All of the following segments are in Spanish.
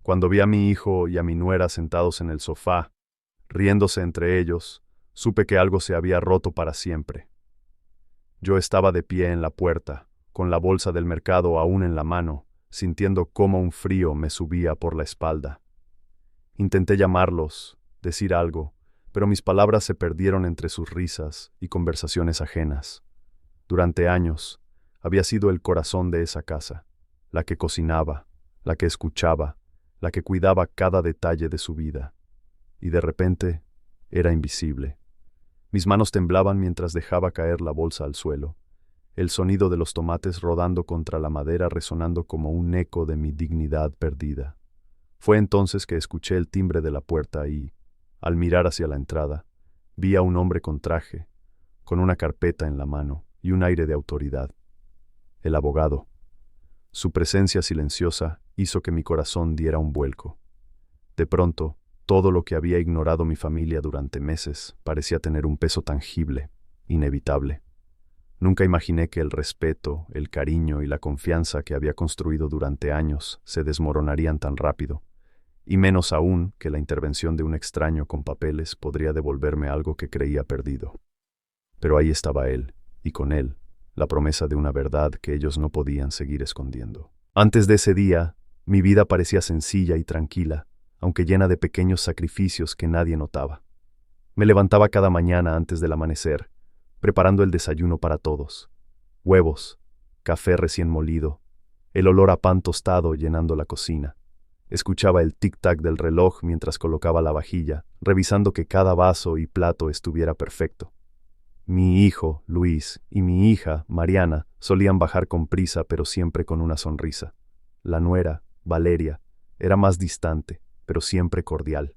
Cuando vi a mi hijo y a mi nuera sentados en el sofá, riéndose entre ellos, supe que algo se había roto para siempre. Yo estaba de pie en la puerta, con la bolsa del mercado aún en la mano, sintiendo cómo un frío me subía por la espalda. Intenté llamarlos, decir algo, pero mis palabras se perdieron entre sus risas y conversaciones ajenas. Durante años, había sido el corazón de esa casa, la que cocinaba, la que escuchaba, la que cuidaba cada detalle de su vida. Y de repente, era invisible. Mis manos temblaban mientras dejaba caer la bolsa al suelo, el sonido de los tomates rodando contra la madera resonando como un eco de mi dignidad perdida. Fue entonces que escuché el timbre de la puerta y, al mirar hacia la entrada, vi a un hombre con traje, con una carpeta en la mano y un aire de autoridad. El abogado. Su presencia silenciosa hizo que mi corazón diera un vuelco. De pronto, todo lo que había ignorado mi familia durante meses parecía tener un peso tangible, inevitable. Nunca imaginé que el respeto, el cariño y la confianza que había construido durante años se desmoronarían tan rápido, y menos aún que la intervención de un extraño con papeles podría devolverme algo que creía perdido. Pero ahí estaba él, y con él, la promesa de una verdad que ellos no podían seguir escondiendo. Antes de ese día, mi vida parecía sencilla y tranquila, aunque llena de pequeños sacrificios que nadie notaba. Me levantaba cada mañana antes del amanecer, preparando el desayuno para todos. Huevos, café recién molido, el olor a pan tostado llenando la cocina. Escuchaba el tic-tac del reloj mientras colocaba la vajilla, revisando que cada vaso y plato estuviera perfecto. Mi hijo, Luis, y mi hija, Mariana, solían bajar con prisa pero siempre con una sonrisa. La nuera, Valeria, era más distante, pero siempre cordial.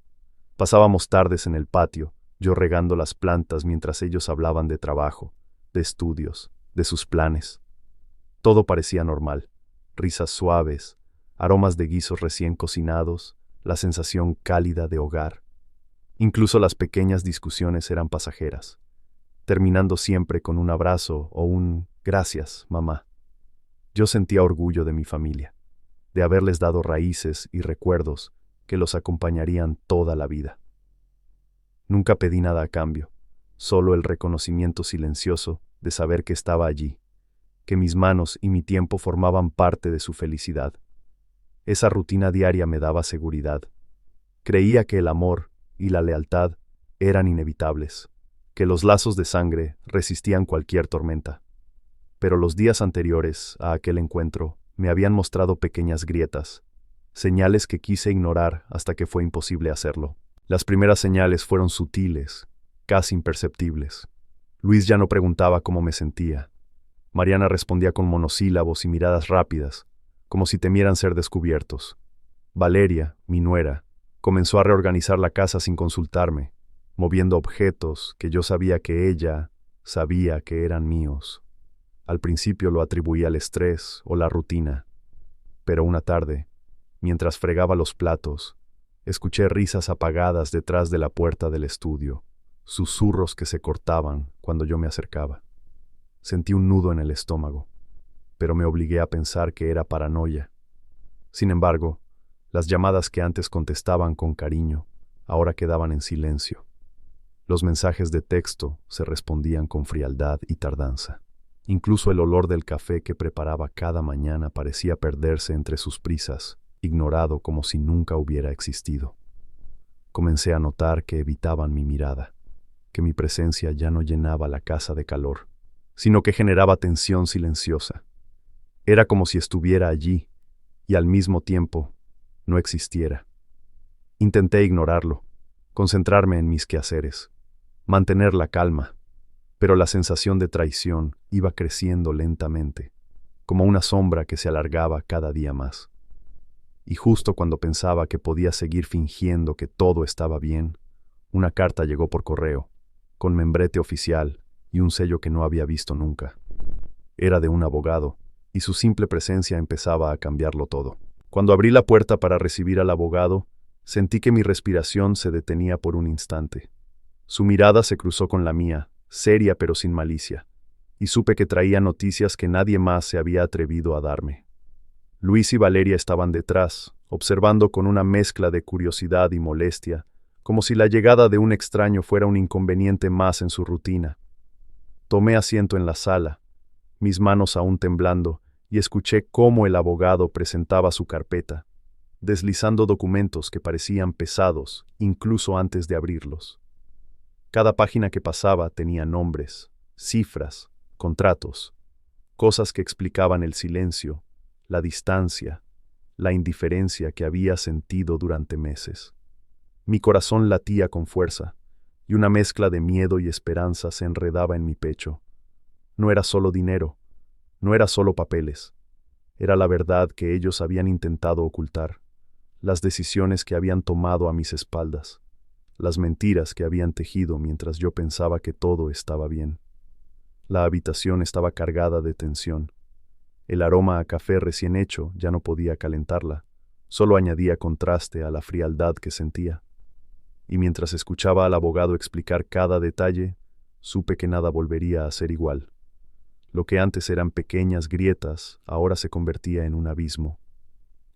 Pasábamos tardes en el patio, yo regando las plantas mientras ellos hablaban de trabajo, de estudios, de sus planes. Todo parecía normal. Risas suaves, aromas de guisos recién cocinados, la sensación cálida de hogar. Incluso las pequeñas discusiones eran pasajeras, terminando siempre con un abrazo o un «gracias, mamá». Yo sentía orgullo de mi familia, de haberles dado raíces y recuerdos que los acompañarían toda la vida. Nunca pedí nada a cambio, solo el reconocimiento silencioso de saber que estaba allí, que mis manos y mi tiempo formaban parte de su felicidad. Esa rutina diaria me daba seguridad. Creía que el amor y la lealtad eran inevitables, que los lazos de sangre resistían cualquier tormenta. Pero los días anteriores a aquel encuentro me habían mostrado pequeñas grietas, señales que quise ignorar hasta que fue imposible hacerlo. Las primeras señales fueron sutiles, casi imperceptibles. Luis ya no preguntaba cómo me sentía. Mariana respondía con monosílabos y miradas rápidas, como si temieran ser descubiertos. Valeria, mi nuera, comenzó a reorganizar la casa sin consultarme, moviendo objetos que yo sabía que ella sabía que eran míos. Al principio lo atribuía al estrés o la rutina, pero una tarde, mientras fregaba los platos, escuché risas apagadas detrás de la puerta del estudio, susurros que se cortaban cuando yo me acercaba. Sentí un nudo en el estómago, pero me obligué a pensar que era paranoia. Sin embargo, las llamadas que antes contestaban con cariño, ahora quedaban en silencio. Los mensajes de texto se respondían con frialdad y tardanza. Incluso el olor del café que preparaba cada mañana parecía perderse entre sus prisas, ignorado como si nunca hubiera existido. Comencé a notar que evitaban mi mirada, que mi presencia ya no llenaba la casa de calor, sino que generaba tensión silenciosa. Era como si estuviera allí y al mismo tiempo no existiera. Intenté ignorarlo, concentrarme en mis quehaceres, mantener la calma, pero la sensación de traición iba creciendo lentamente, como una sombra que se alargaba cada día más. Y justo cuando pensaba que podía seguir fingiendo que todo estaba bien, una carta llegó por correo, con membrete oficial y un sello que no había visto nunca. Era de un abogado, y su simple presencia empezaba a cambiarlo todo. Cuando abrí la puerta para recibir al abogado, sentí que mi respiración se detenía por un instante. Su mirada se cruzó con la mía, seria pero sin malicia, y supe que traía noticias que nadie más se había atrevido a darme. Luis y Valeria estaban detrás, observando con una mezcla de curiosidad y molestia, como si la llegada de un extraño fuera un inconveniente más en su rutina. Tomé asiento en la sala, mis manos aún temblando, y escuché cómo el abogado presentaba su carpeta, deslizando documentos que parecían pesados, incluso antes de abrirlos. Cada página que pasaba tenía nombres, cifras, contratos, cosas que explicaban el silencio, la distancia, la indiferencia que había sentido durante meses. Mi corazón latía con fuerza, y una mezcla de miedo y esperanza se enredaba en mi pecho. No era solo dinero, no era solo papeles, era la verdad que ellos habían intentado ocultar, las decisiones que habían tomado a mis espaldas, las mentiras que habían tejido mientras yo pensaba que todo estaba bien. La habitación estaba cargada de tensión. El aroma a café recién hecho ya no podía calentarla, solo añadía contraste a la frialdad que sentía. Y mientras escuchaba al abogado explicar cada detalle, supe que nada volvería a ser igual. Lo que antes eran pequeñas grietas, ahora se convertía en un abismo.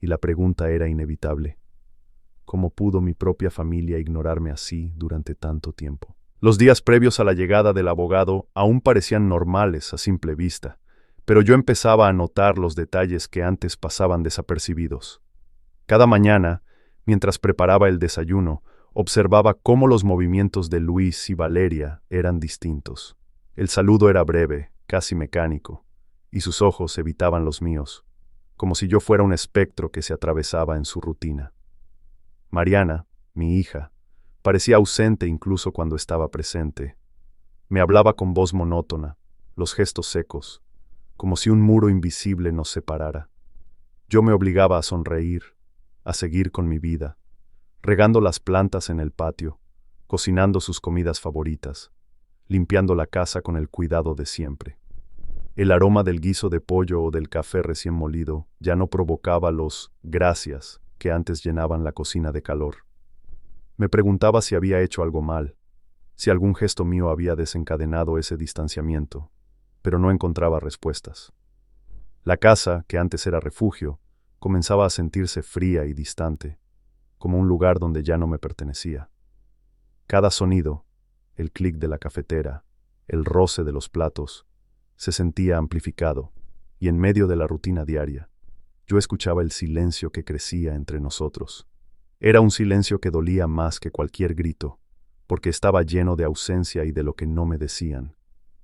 Y la pregunta era inevitable. ¿Cómo pudo mi propia familia ignorarme así durante tanto tiempo? Los días previos a la llegada del abogado aún parecían normales a simple vista, pero yo empezaba a notar los detalles que antes pasaban desapercibidos. Cada mañana, mientras preparaba el desayuno, observaba cómo los movimientos de Luis y Valeria eran distintos. El saludo era breve, casi mecánico, y sus ojos evitaban los míos, como si yo fuera un espectro que se atravesaba en su rutina. Mariana, mi hija, parecía ausente incluso cuando estaba presente. Me hablaba con voz monótona, los gestos secos, como si un muro invisible nos separara. Yo me obligaba a sonreír, a seguir con mi vida, regando las plantas en el patio, cocinando sus comidas favoritas, limpiando la casa con el cuidado de siempre. El aroma del guiso de pollo o del café recién molido ya no provocaba los gracias que antes llenaban la cocina de calor. Me preguntaba si había hecho algo mal, si algún gesto mío había desencadenado ese distanciamiento, pero no encontraba respuestas. La casa, que antes era refugio, comenzaba a sentirse fría y distante, como un lugar donde ya no me pertenecía. Cada sonido, el clic de la cafetera, el roce de los platos, se sentía amplificado, y en medio de la rutina diaria, yo escuchaba el silencio que crecía entre nosotros. Era un silencio que dolía más que cualquier grito, porque estaba lleno de ausencia y de lo que no me decían,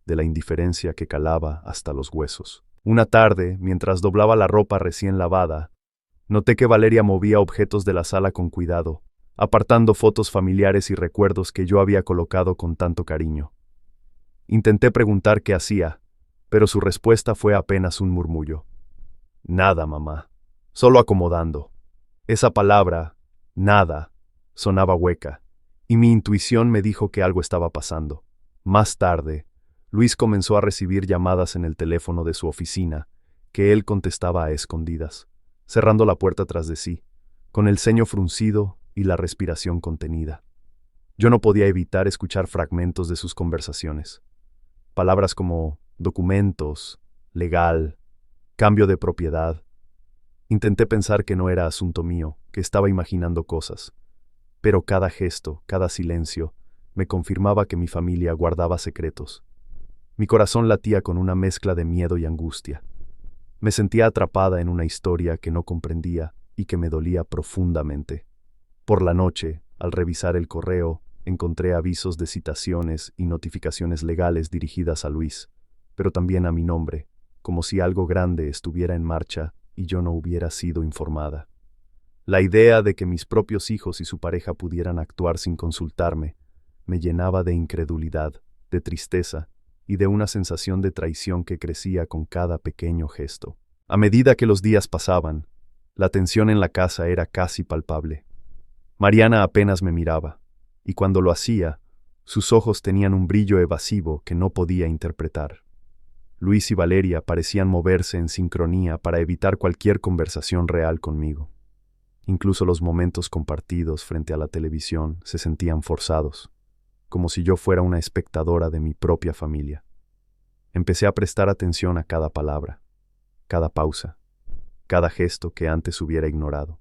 de la indiferencia que calaba hasta los huesos. Una tarde, mientras doblaba la ropa recién lavada, noté que Valeria movía objetos de la sala con cuidado, apartando fotos familiares y recuerdos que yo había colocado con tanto cariño. Intenté preguntar qué hacía, pero su respuesta fue apenas un murmullo. Nada, mamá. Solo acomodando. Esa palabra, nada, sonaba hueca, y mi intuición me dijo que algo estaba pasando. Más tarde, Luis comenzó a recibir llamadas en el teléfono de su oficina, que él contestaba a escondidas, cerrando la puerta tras de sí, con el ceño fruncido y la respiración contenida. Yo no podía evitar escuchar fragmentos de sus conversaciones. Palabras como documentos, legal, cambio de propiedad. Intenté pensar que no era asunto mío, que estaba imaginando cosas. Pero cada gesto, cada silencio, me confirmaba que mi familia guardaba secretos. Mi corazón latía con una mezcla de miedo y angustia. Me sentía atrapada en una historia que no comprendía y que me dolía profundamente. Por la noche, al revisar el correo, encontré avisos de citaciones y notificaciones legales dirigidas a Luis, pero también a mi nombre, como si algo grande estuviera en marcha y yo no hubiera sido informada. La idea de que mis propios hijos y su pareja pudieran actuar sin consultarme me llenaba de incredulidad, de tristeza y de una sensación de traición que crecía con cada pequeño gesto. A medida que los días pasaban, la tensión en la casa era casi palpable. Mariana apenas me miraba, y cuando lo hacía, sus ojos tenían un brillo evasivo que no podía interpretar. Luis y Valeria parecían moverse en sincronía para evitar cualquier conversación real conmigo. Incluso los momentos compartidos frente a la televisión se sentían forzados, como si yo fuera una espectadora de mi propia familia. Empecé a prestar atención a cada palabra, cada pausa, cada gesto que antes hubiera ignorado.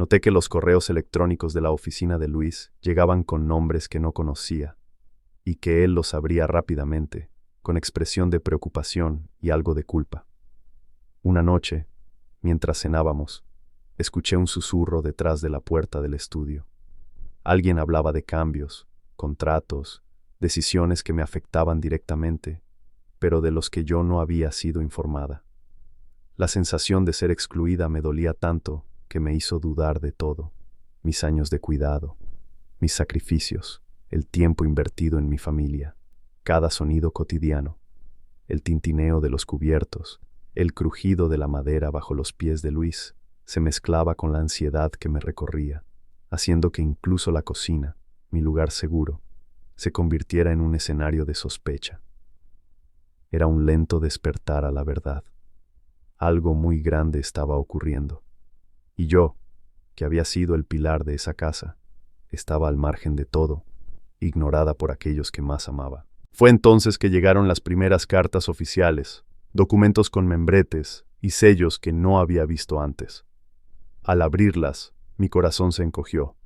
Noté que los correos electrónicos de la oficina de Luis llegaban con nombres que no conocía, y que él los abría rápidamente, con expresión de preocupación y algo de culpa. Una noche, mientras cenábamos, escuché un susurro detrás de la puerta del estudio. Alguien hablaba de cambios, contratos, decisiones que me afectaban directamente, pero de los que yo no había sido informada. La sensación de ser excluida me dolía tanto que me hizo dudar de todo: mis años de cuidado, mis sacrificios, el tiempo invertido en mi familia, cada sonido cotidiano, el tintineo de los cubiertos, el crujido de la madera bajo los pies de Luis, se mezclaba con la ansiedad que me recorría, haciendo que incluso la cocina, mi lugar seguro, se convirtiera en un escenario de sospecha. Era un lento despertar a la verdad. Algo muy grande estaba ocurriendo. Y yo, que había sido el pilar de esa casa, estaba al margen de todo, ignorada por aquellos que más amaba. Fue entonces que llegaron las primeras cartas oficiales, documentos con membretes y sellos que no había visto antes. Al abrirlas, mi corazón se encogió.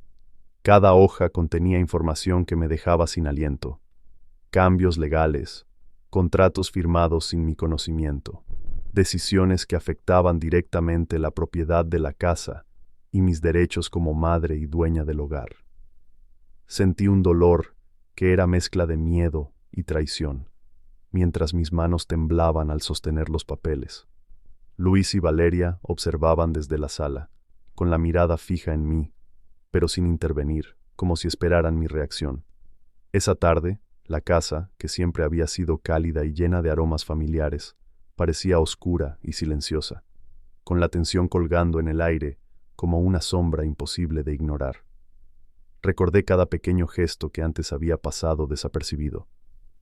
Cada hoja contenía información que me dejaba sin aliento. Cambios legales, contratos firmados sin mi conocimiento, decisiones que afectaban directamente la propiedad de la casa y mis derechos como madre y dueña del hogar. Sentí un dolor que era mezcla de miedo y traición, mientras mis manos temblaban al sostener los papeles. Luis y Valeria observaban desde la sala, con la mirada fija en mí, pero sin intervenir, como si esperaran mi reacción. Esa tarde, la casa, que siempre había sido cálida y llena de aromas familiares, parecía oscura y silenciosa, con la tensión colgando en el aire como una sombra imposible de ignorar. Recordé cada pequeño gesto que antes había pasado desapercibido: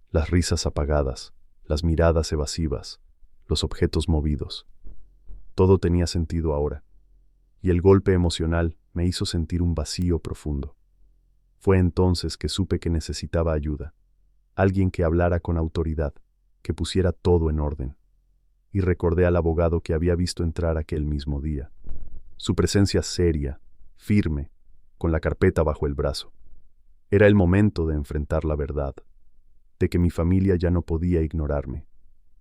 las risas apagadas, las miradas evasivas, los objetos movidos. Todo tenía sentido ahora, y el golpe emocional me hizo sentir un vacío profundo. Fue entonces que supe que necesitaba ayuda, alguien que hablara con autoridad, que pusiera todo en orden. Y recordé al abogado que había visto entrar aquel mismo día. Su presencia seria, firme, con la carpeta bajo el brazo. Era el momento de enfrentar la verdad, de que mi familia ya no podía ignorarme,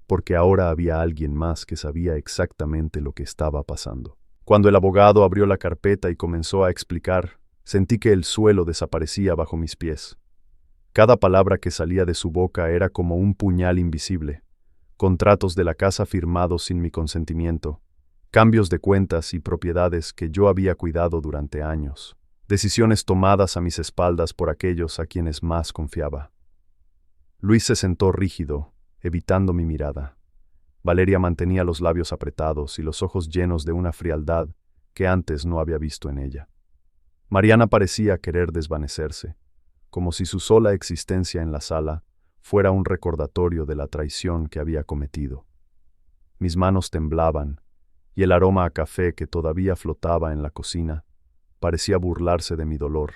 porque ahora había alguien más que sabía exactamente lo que estaba pasando. Cuando el abogado abrió la carpeta y comenzó a explicar, sentí que el suelo desaparecía bajo mis pies. Cada palabra que salía de su boca era como un puñal invisible. Contratos de la casa firmados sin mi consentimiento, cambios de cuentas y propiedades que yo había cuidado durante años, decisiones tomadas a mis espaldas por aquellos a quienes más confiaba. Luis se sentó rígido, evitando mi mirada. Valeria mantenía los labios apretados y los ojos llenos de una frialdad que antes no había visto en ella. Mariana parecía querer desvanecerse, como si su sola existencia en la sala fuera un recordatorio de la traición que había cometido. Mis manos temblaban, y el aroma a café que todavía flotaba en la cocina parecía burlarse de mi dolor,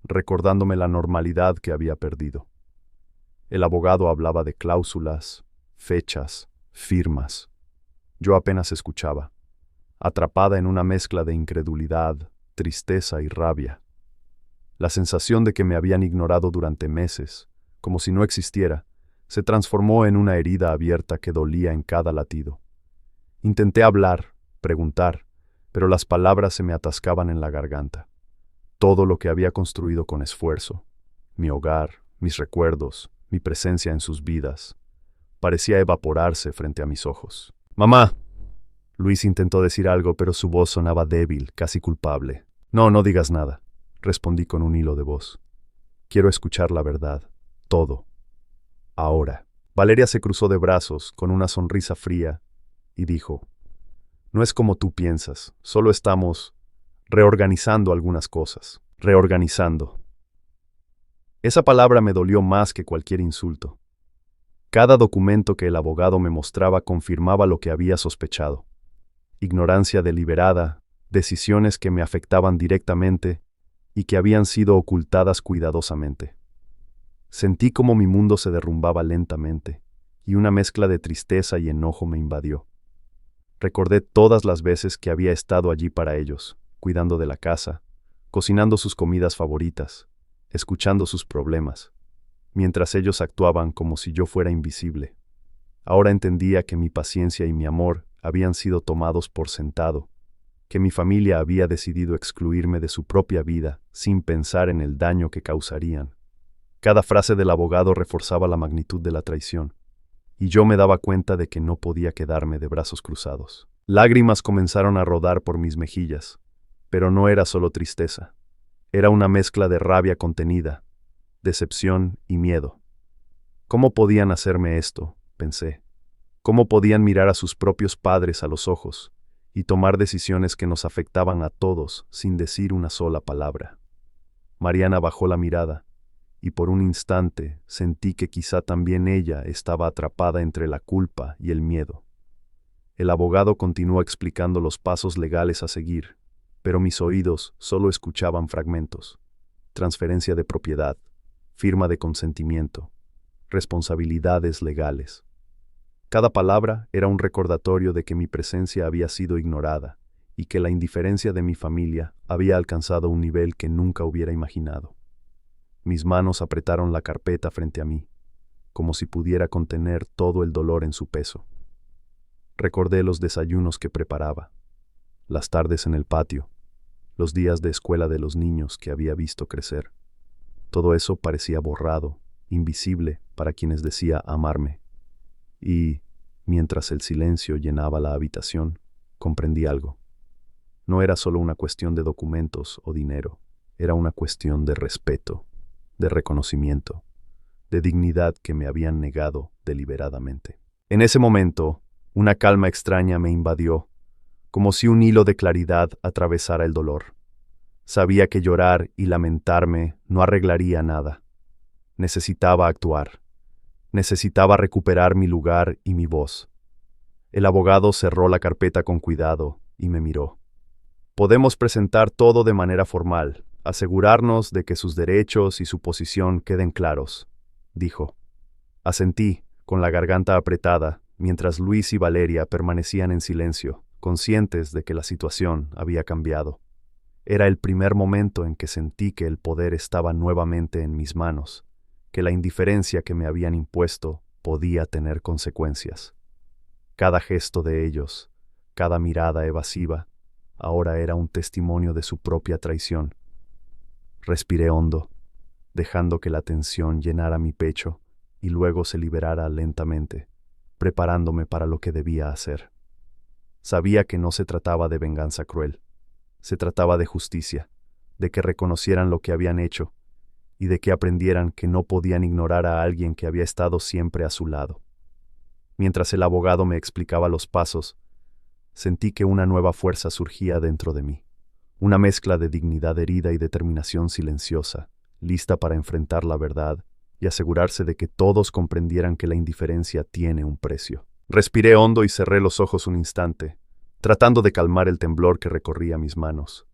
recordándome la normalidad que había perdido. El abogado hablaba de cláusulas, fechas, firmas. Yo apenas escuchaba, atrapada en una mezcla de incredulidad, tristeza y rabia. La sensación de que me habían ignorado durante meses, como si no existiera, se transformó en una herida abierta que dolía en cada latido. Intenté hablar, preguntar, pero las palabras se me atascaban en la garganta. Todo lo que había construido con esfuerzo, mi hogar, mis recuerdos, mi presencia en sus vidas, parecía evaporarse frente a mis ojos. «¡Mamá!». Luis intentó decir algo, pero su voz sonaba débil, casi culpable. «No, no digas nada», respondí con un hilo de voz. «Quiero escuchar la verdad, todo. Ahora». Valeria se cruzó de brazos, con una sonrisa fría, y dijo: «No es como tú piensas, solo estamos reorganizando algunas cosas». Reorganizando. Esa palabra me dolió más que cualquier insulto. Cada documento que el abogado me mostraba confirmaba lo que había sospechado. Ignorancia deliberada, decisiones que me afectaban directamente y que habían sido ocultadas cuidadosamente. Sentí como mi mundo se derrumbaba lentamente, y una mezcla de tristeza y enojo me invadió. Recordé todas las veces que había estado allí para ellos, cuidando de la casa, cocinando sus comidas favoritas, escuchando sus problemas, mientras ellos actuaban como si yo fuera invisible. Ahora entendía que mi paciencia y mi amor habían sido tomados por sentado, que mi familia había decidido excluirme de su propia vida sin pensar en el daño que causarían. Cada frase del abogado reforzaba la magnitud de la traición, y yo me daba cuenta de que no podía quedarme de brazos cruzados. Lágrimas comenzaron a rodar por mis mejillas, pero no era solo tristeza. Era una mezcla de rabia contenida, decepción y miedo. ¿Cómo podían hacerme esto?, pensé. ¿Cómo podían mirar a sus propios padres a los ojos y tomar decisiones que nos afectaban a todos sin decir una sola palabra? Mariana bajó la mirada, y por un instante sentí que quizá también ella estaba atrapada entre la culpa y el miedo. El abogado continuó explicando los pasos legales a seguir, pero mis oídos solo escuchaban fragmentos. Transferencia de propiedad, firma de consentimiento, responsabilidades legales. Cada palabra era un recordatorio de que mi presencia había sido ignorada y que la indiferencia de mi familia había alcanzado un nivel que nunca hubiera imaginado. Mis manos apretaron la carpeta frente a mí, como si pudiera contener todo el dolor en su peso. Recordé los desayunos que preparaba, las tardes en el patio, los días de escuela de los niños que había visto crecer. Todo eso parecía borrado, invisible para quienes decía amarme. Y, mientras el silencio llenaba la habitación, comprendí algo. No era solo una cuestión de documentos o dinero, era una cuestión de respeto, de reconocimiento, de dignidad que me habían negado deliberadamente. En ese momento, una calma extraña me invadió, como si un hilo de claridad atravesara el dolor. Sabía que llorar y lamentarme no arreglaría nada. Necesitaba actuar. Necesitaba recuperar mi lugar y mi voz. El abogado cerró la carpeta con cuidado y me miró. Podemos presentar todo de manera formal, asegurarnos de que sus derechos y su posición queden claros, dijo. Asentí, con la garganta apretada, mientras Luis y Valeria permanecían en silencio, conscientes de que la situación había cambiado. Era el primer momento en que sentí que el poder estaba nuevamente en mis manos, que la indiferencia que me habían impuesto podía tener consecuencias. Cada gesto de ellos, cada mirada evasiva, ahora era un testimonio de su propia traición. Respiré hondo, dejando que la tensión llenara mi pecho y luego se liberara lentamente, preparándome para lo que debía hacer. Sabía que no se trataba de venganza cruel, se trataba de justicia, de que reconocieran lo que habían hecho y de que aprendieran que no podían ignorar a alguien que había estado siempre a su lado. Mientras el abogado me explicaba los pasos, sentí que una nueva fuerza surgía dentro de mí, una mezcla de dignidad herida y determinación silenciosa, lista para enfrentar la verdad y asegurarse de que todos comprendieran que la indiferencia tiene un precio. Respiré hondo y cerré los ojos un instante, tratando de calmar el temblor que recorría mis manos.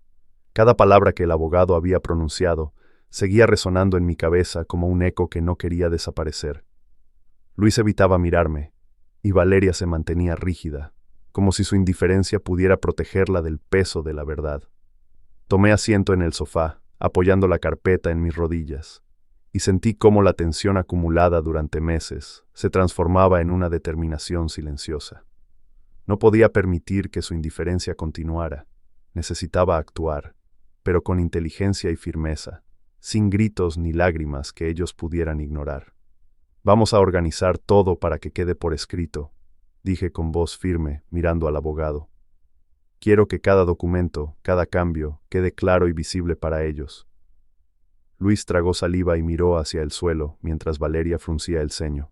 Cada palabra que el abogado había pronunciado seguía resonando en mi cabeza como un eco que no quería desaparecer. Luis evitaba mirarme, y Valeria se mantenía rígida, como si su indiferencia pudiera protegerla del peso de la verdad. Tomé asiento en el sofá, apoyando la carpeta en mis rodillas, y sentí cómo la tensión acumulada durante meses se transformaba en una determinación silenciosa. No podía permitir que su indiferencia continuara. Necesitaba actuar, pero con inteligencia y firmeza, sin gritos ni lágrimas que ellos pudieran ignorar. Vamos a organizar todo para que quede por escrito, dije con voz firme, mirando al abogado. Quiero que cada documento, cada cambio, quede claro y visible para ellos. Luis tragó saliva y miró hacia el suelo mientras Valeria fruncía el ceño.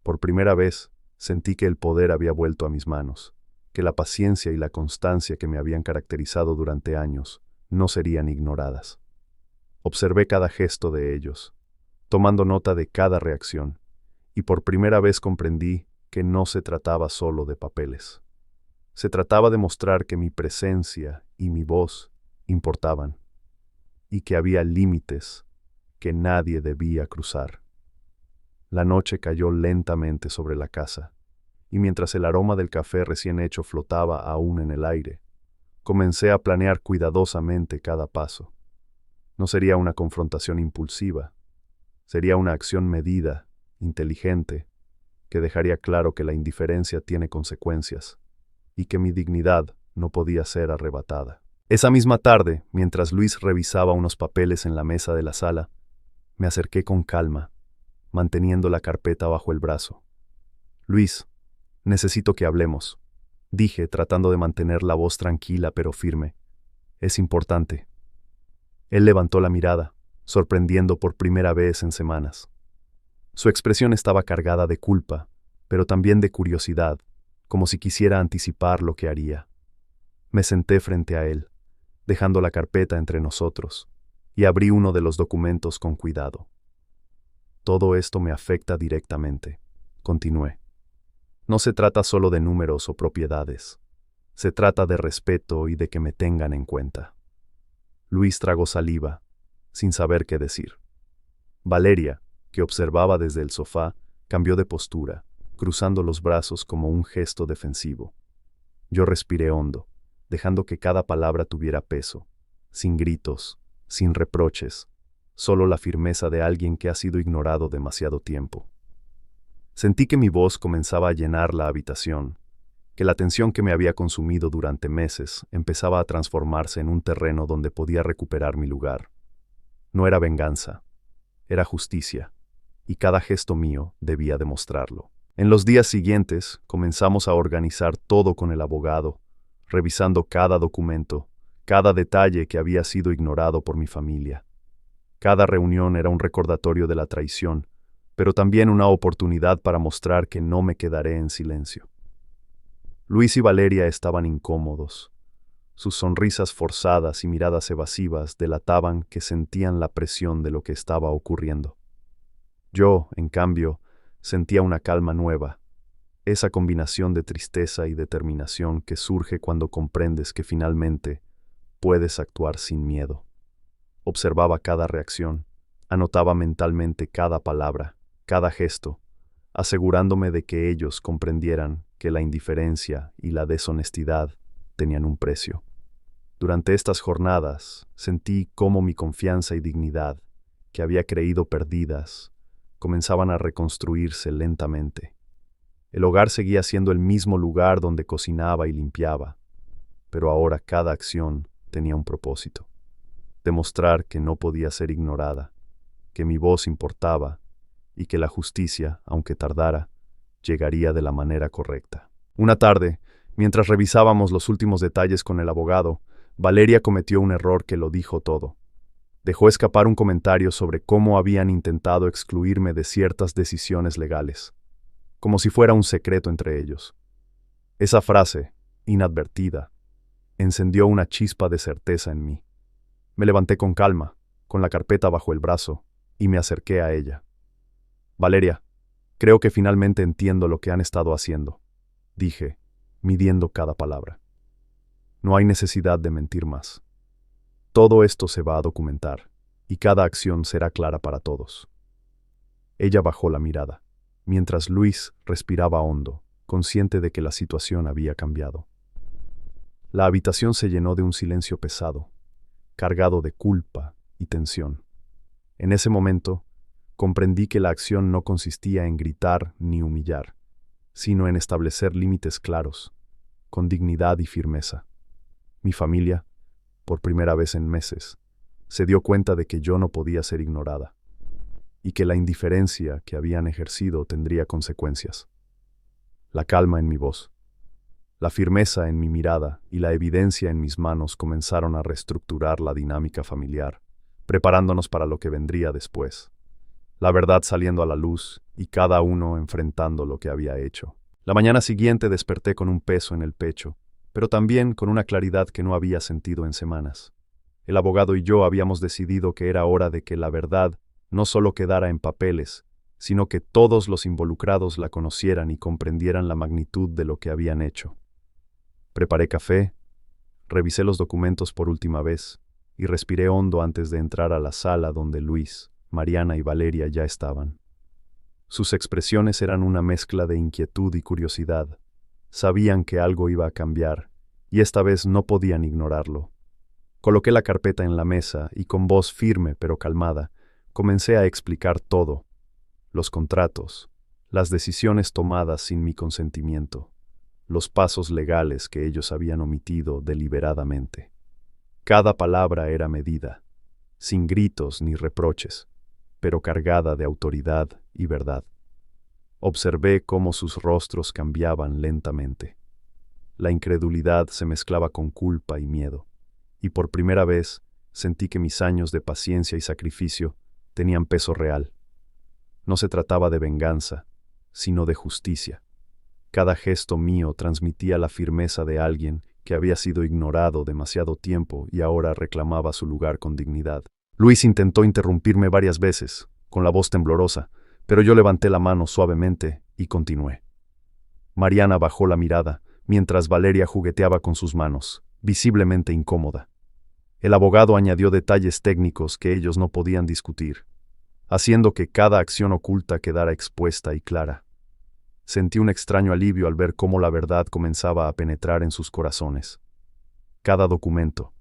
Por primera vez, sentí que el poder había vuelto a mis manos, que la paciencia y la constancia que me habían caracterizado durante años no serían ignoradas. Observé cada gesto de ellos, tomando nota de cada reacción, y por primera vez comprendí que no se trataba solo de papeles. Se trataba de mostrar que mi presencia y mi voz importaban, y que había límites que nadie debía cruzar. La noche cayó lentamente sobre la casa, y mientras el aroma del café recién hecho flotaba aún en el aire, comencé a planear cuidadosamente cada paso. No sería una confrontación impulsiva, sería una acción medida, inteligente, que dejaría claro que la indiferencia tiene consecuencias y que mi dignidad no podía ser arrebatada. Esa misma tarde, mientras Luis revisaba unos papeles en la mesa de la sala, me acerqué con calma, manteniendo la carpeta bajo el brazo. Luis, necesito que hablemos, dije, tratando de mantener la voz tranquila pero firme. Es importante. Él levantó la mirada, sorprendiendo por primera vez en semanas. Su expresión estaba cargada de culpa, pero también de curiosidad, como si quisiera anticipar lo que haría. Me senté frente a él, dejando la carpeta entre nosotros, y abrí uno de los documentos con cuidado. Todo esto me afecta directamente, continué. No se trata solo de números o propiedades. Se trata de respeto y de que me tengan en cuenta. Luis tragó saliva, sin saber qué decir. Valeria, que observaba desde el sofá, cambió de postura, cruzando los brazos como un gesto defensivo. Yo respiré hondo, dejando que cada palabra tuviera peso, sin gritos, sin reproches, solo la firmeza de alguien que ha sido ignorado demasiado tiempo. Sentí que mi voz comenzaba a llenar la habitación, que la tensión que me había consumido durante meses empezaba a transformarse en un terreno donde podía recuperar mi lugar. No era venganza, era justicia, y cada gesto mío debía demostrarlo. En los días siguientes comenzamos a organizar todo con el abogado, revisando cada documento, cada detalle que había sido ignorado por mi familia. Cada reunión era un recordatorio de la traición, pero también una oportunidad para mostrar que no me quedaré en silencio. Luis y Valeria estaban incómodos. Sus sonrisas forzadas y miradas evasivas delataban que sentían la presión de lo que estaba ocurriendo. Yo, en cambio, sentía una calma nueva, esa combinación de tristeza y determinación que surge cuando comprendes que finalmente puedes actuar sin miedo. Observaba cada reacción, anotaba mentalmente cada palabra, cada gesto, asegurándome de que ellos comprendieran que la indiferencia y la deshonestidad tenían un precio. Durante estas jornadas sentí cómo mi confianza y dignidad, que había creído perdidas, comenzaban a reconstruirse lentamente. El hogar seguía siendo el mismo lugar donde cocinaba y limpiaba, pero ahora cada acción tenía un propósito: demostrar que no podía ser ignorada, que mi voz importaba y que la justicia, aunque tardara, llegaría de la manera correcta. Una tarde, mientras revisábamos los últimos detalles con el abogado, Valeria cometió un error que lo dijo todo. Dejó escapar un comentario sobre cómo habían intentado excluirme de ciertas decisiones legales, como si fuera un secreto entre ellos. Esa frase, inadvertida, encendió una chispa de certeza en mí. Me levanté con calma, con la carpeta bajo el brazo, y me acerqué a ella. Valeria, creo que finalmente entiendo lo que han estado haciendo, dije, midiendo cada palabra. No hay necesidad de mentir más. Todo esto se va a documentar, y cada acción será clara para todos. Ella bajó la mirada, mientras Luis respiraba hondo, consciente de que la situación había cambiado. La habitación se llenó de un silencio pesado, cargado de culpa y tensión. En ese momento, comprendí que la acción no consistía en gritar ni humillar, sino en establecer límites claros, con dignidad y firmeza. Mi familia, por primera vez en meses, se dio cuenta de que yo no podía ser ignorada, y que la indiferencia que habían ejercido tendría consecuencias. La calma en mi voz, la firmeza en mi mirada y la evidencia en mis manos comenzaron a reestructurar la dinámica familiar, preparándonos para lo que vendría después. La verdad saliendo a la luz y cada uno enfrentando lo que había hecho. La mañana siguiente desperté con un peso en el pecho, pero también con una claridad que no había sentido en semanas. El abogado y yo habíamos decidido que era hora de que la verdad no solo quedara en papeles, sino que todos los involucrados la conocieran y comprendieran la magnitud de lo que habían hecho. Preparé café, revisé los documentos por última vez y respiré hondo antes de entrar a la sala donde Luis, Mariana y Valeria ya estaban. Sus expresiones eran una mezcla de inquietud y curiosidad. Sabían que algo iba a cambiar y esta vez no podían ignorarlo. Coloqué la carpeta en la mesa y con voz firme pero calmada, comencé a explicar todo: los contratos, las decisiones tomadas sin mi consentimiento, los pasos legales que ellos habían omitido deliberadamente. Cada palabra era medida, sin gritos ni reproches, pero cargada de autoridad y verdad. Observé cómo sus rostros cambiaban lentamente. La incredulidad se mezclaba con culpa y miedo, y por primera vez sentí que mis años de paciencia y sacrificio tenían peso real. No se trataba de venganza, sino de justicia. Cada gesto mío transmitía la firmeza de alguien que había sido ignorado demasiado tiempo y ahora reclamaba su lugar con dignidad. Luis intentó interrumpirme varias veces, con la voz temblorosa, pero yo levanté la mano suavemente y continué. Mariana bajó la mirada, mientras Valeria jugueteaba con sus manos, visiblemente incómoda. El abogado añadió detalles técnicos que ellos no podían discutir, haciendo que cada acción oculta quedara expuesta y clara. Sentí un extraño alivio al ver cómo la verdad comenzaba a penetrar en sus corazones. Cada documento,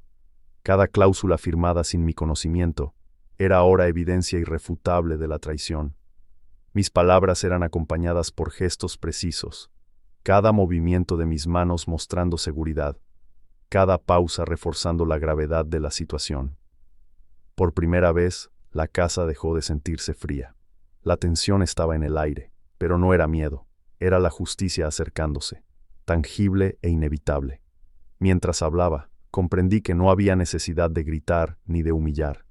cada cláusula firmada sin mi conocimiento, era ahora evidencia irrefutable de la traición. Mis palabras eran acompañadas por gestos precisos, cada movimiento de mis manos mostrando seguridad, cada pausa reforzando la gravedad de la situación. Por primera vez, la casa dejó de sentirse fría. La tensión estaba en el aire, pero no era miedo, era la justicia acercándose, tangible e inevitable. Mientras hablaba, comprendí que no había necesidad de gritar ni de humillar.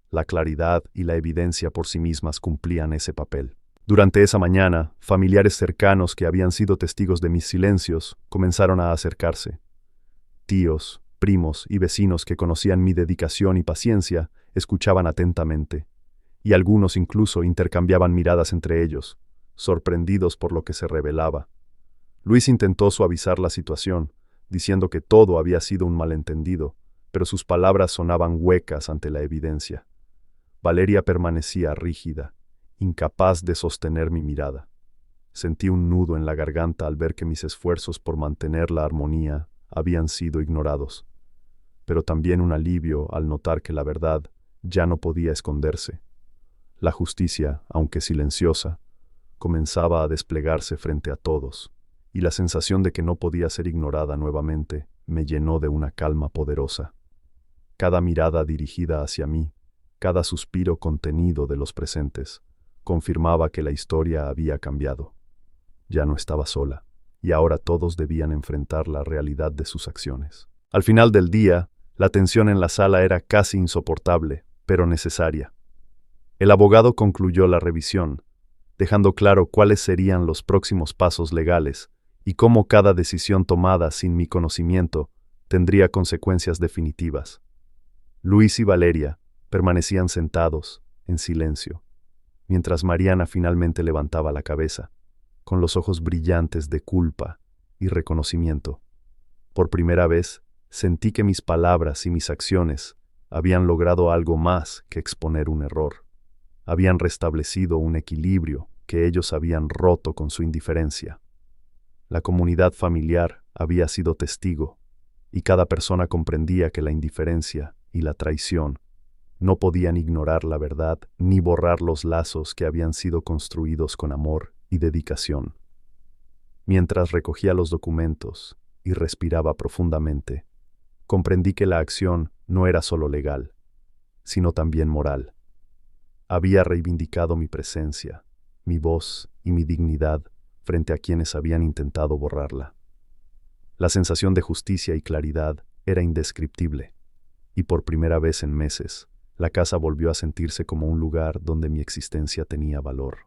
La claridad y la evidencia por sí mismas cumplían ese papel. Durante esa mañana, familiares cercanos que habían sido testigos de mis silencios comenzaron a acercarse. Tíos, primos y vecinos que conocían mi dedicación y paciencia escuchaban atentamente, y algunos incluso intercambiaban miradas entre ellos, sorprendidos por lo que se revelaba. Luis intentó suavizar la situación, diciendo que todo había sido un malentendido, pero sus palabras sonaban huecas ante la evidencia. Valeria permanecía rígida, incapaz de sostener mi mirada. Sentí un nudo en la garganta al ver que mis esfuerzos por mantener la armonía habían sido ignorados, pero también un alivio al notar que la verdad ya no podía esconderse. La justicia, aunque silenciosa, comenzaba a desplegarse frente a todos, y la sensación de que no podía ser ignorada nuevamente me llenó de una calma poderosa. Cada mirada dirigida hacia mí, cada suspiro contenido de los presentes, confirmaba que la historia había cambiado. Ya no estaba sola, y ahora todos debían enfrentar la realidad de sus acciones. Al final del día, la tensión en la sala era casi insoportable, pero necesaria. El abogado concluyó la revisión, dejando claro cuáles serían los próximos pasos legales y cómo cada decisión tomada sin mi conocimiento tendría consecuencias definitivas. Luis y Valeria permanecían sentados, en silencio, mientras Mariana finalmente levantaba la cabeza, con los ojos brillantes de culpa y reconocimiento. Por primera vez, sentí que mis palabras y mis acciones habían logrado algo más que exponer un error. Habían restablecido un equilibrio que ellos habían roto con su indiferencia. La comunidad familiar había sido testigo, y cada persona comprendía que la indiferencia y la traición no podían ignorar la verdad ni borrar los lazos que habían sido construidos con amor y dedicación. Mientras recogía los documentos y respiraba profundamente, comprendí que la acción no era solo legal, sino también moral. Había reivindicado mi presencia, mi voz y mi dignidad frente a quienes habían intentado borrarla. La sensación de justicia y claridad era indescriptible, y por primera vez en meses, la casa volvió a sentirse como un lugar donde mi existencia tenía valor.